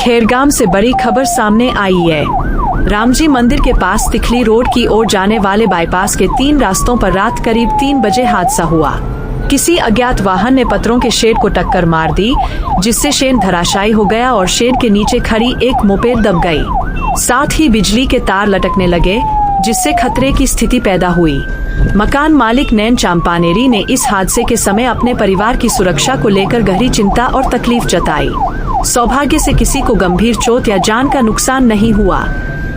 खेरगाम से बड़ी खबर सामने आई है। रामजी मंदिर के पास तिखली रोड की ओर जाने वाले बाईपास के 3 रास्तों पर रात करीब 3 बजे हादसा हुआ। किसी अज्ञात वाहन ने पत्थरों के शेड को टक्कर मार दी, जिससे शेड धराशायी हो गया और शेड के नीचे खड़ी एक मोपेड दब गई। साथ ही बिजली के तार लटकने लगे, जिससे खतरे की स्थिति पैदा हुई। मकान मालिक नैन चांपानेरी ने इस हादसे के समय अपने परिवार की सुरक्षा को लेकर गहरी चिंता और तकलीफ जताई। सौभाग्य से किसी को गंभीर चोट या जान का नुकसान नहीं हुआ।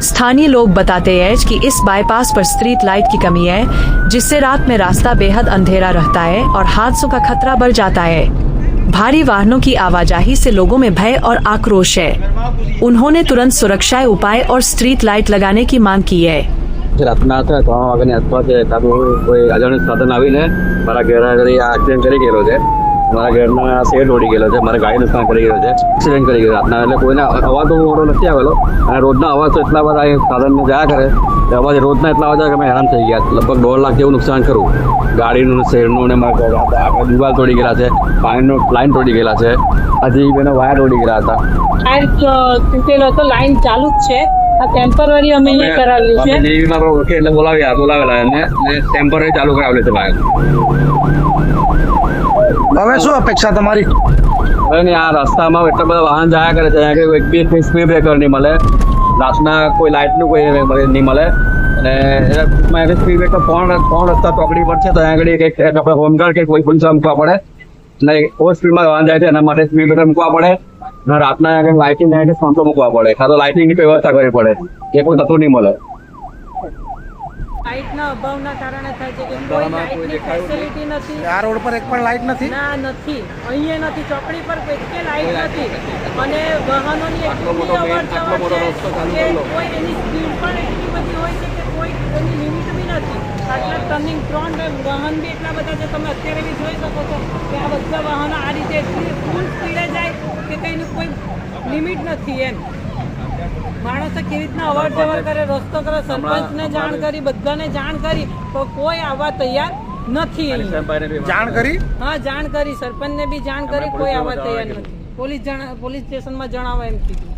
स्थानीय लोग बताते हैं कि इस बाईपास पर स्ट्रीट लाइट की कमी है, जिससे रात में रास्ता बेहद अंधेरा रहता है और हादसों का खतरा बढ़ जाता है। भारी वाहनों की आवाजाही से लोगों में भय और आक्रोश है। उन्होंने तुरंत सुरक्षा उपाय और स्ट्रीट लाइट लगाने की मांग की है। રાતના હતા 3 વાગ્યાની આસપાસ કોઈ અજાણ્યું સાધન આવીને મારા ઘેર આગળ એક્સિડન્ટ કરી ગયેલો છે। મારા ઘરના શેડ ઉડી ગયેલો છે, મારા ગાય નુકસાન કરી ગયેલો છે, એક્સિડન્ટ કરી ગયો રાતના। એટલે કોઈને અવાજ તો મોટો નથી આવેલો અને રોજના અવાજ તો એટલા બધા સાધનને જાય કરે અવાજ રોજના એટલા બધા કે અમે હેરાન થઈ ગયા। લગભગ 1.5 લાખ જેવું નુકસાન ખરું ગાડીનું, શેડનું ને મારા આગળ દિવાલ તોડી ગયેલા છે, પાણીનો લાઈન તોડી ગયેલા છે, હજી બેનો વાયર તોડી ગયેલા હતા। તૂટેલો હતો, લાઈન ચાલુ જ છે। આ ટેમ્પરરી અમે અહીંયા કરાવેલી છે। નેવીમાં ઓકે એટલે બોલાવેલા અને ટેમ્પરરી ચાલુ કરાવેલી છે વાયર। હવે શું અપેક્ષા તમારી? હવે ને આ રસ્તામાં એટલા બધા વાહન જાયા કરે છે, અહીંયા એક બી સ્પીડ બ્રેકર નહીં મળે, રાતના કોઈ લાઇટનું કોઈ નહીં મળે અને સ્પીડ બ્રેકર 3 રસ્તા ચોકડી પર છે, તો અહીંયા આગળ એક આપણે હોમગાર્ડ કે કોઈ પોલીસ મૂકવા પડે અને ઓવર સ્પીડમાં વાહન જાય છે એના માટે સ્પીડ બ્રેકર મૂકવા પડે અને રાતના આગળ લાઇટિંગ ફોન્ટો મૂકવા પડે, કાં તો લાઇટિંગની વ્યવસ્થા કરવી પડે, એ કોઈ થતું નહીં મળે। લાઇટના અભાવના કારણે થાય છે કે કોઈ લાઇટની ફેસિલિટી નથી। આ રોડ પર એક પણ લાઇટ નથી? ના, નથી, અહીંયા નથી, ચોકડી પર કોઈ લાઇટ નથી અને વાહનોની એટલી અવરજવર છે કે કોઈ એની સ્પીડ પણ એટલી બધી હોય છે કે કોઈ એની લિમિટ બી નથી। આટલા ટર્નિંગ 3 વાહન બી એટલા બધા છે, તમે અત્યારે બી જોઈ શકો છો કે આ બધા વાહનો આ રીતે એટલી ફૂલ સ્પીડે જાય કે કંઈનું કોઈ લિમિટ નથી એમ। માણસો કેવી રીતના અવર જવર કરે, રસ્તો કરે, સરપંચને જાણ કરી, બધાને જાણ કરી, તો કોઈ આવવા તૈયાર નથી। જાણ કરી? હા, જાણ કરી, સરપંચને બી જાણ કરી, કોઈ આવવા તૈયાર નથી। પોલીસ સ્ટેશનમાં જણાવવા એમ કીધું।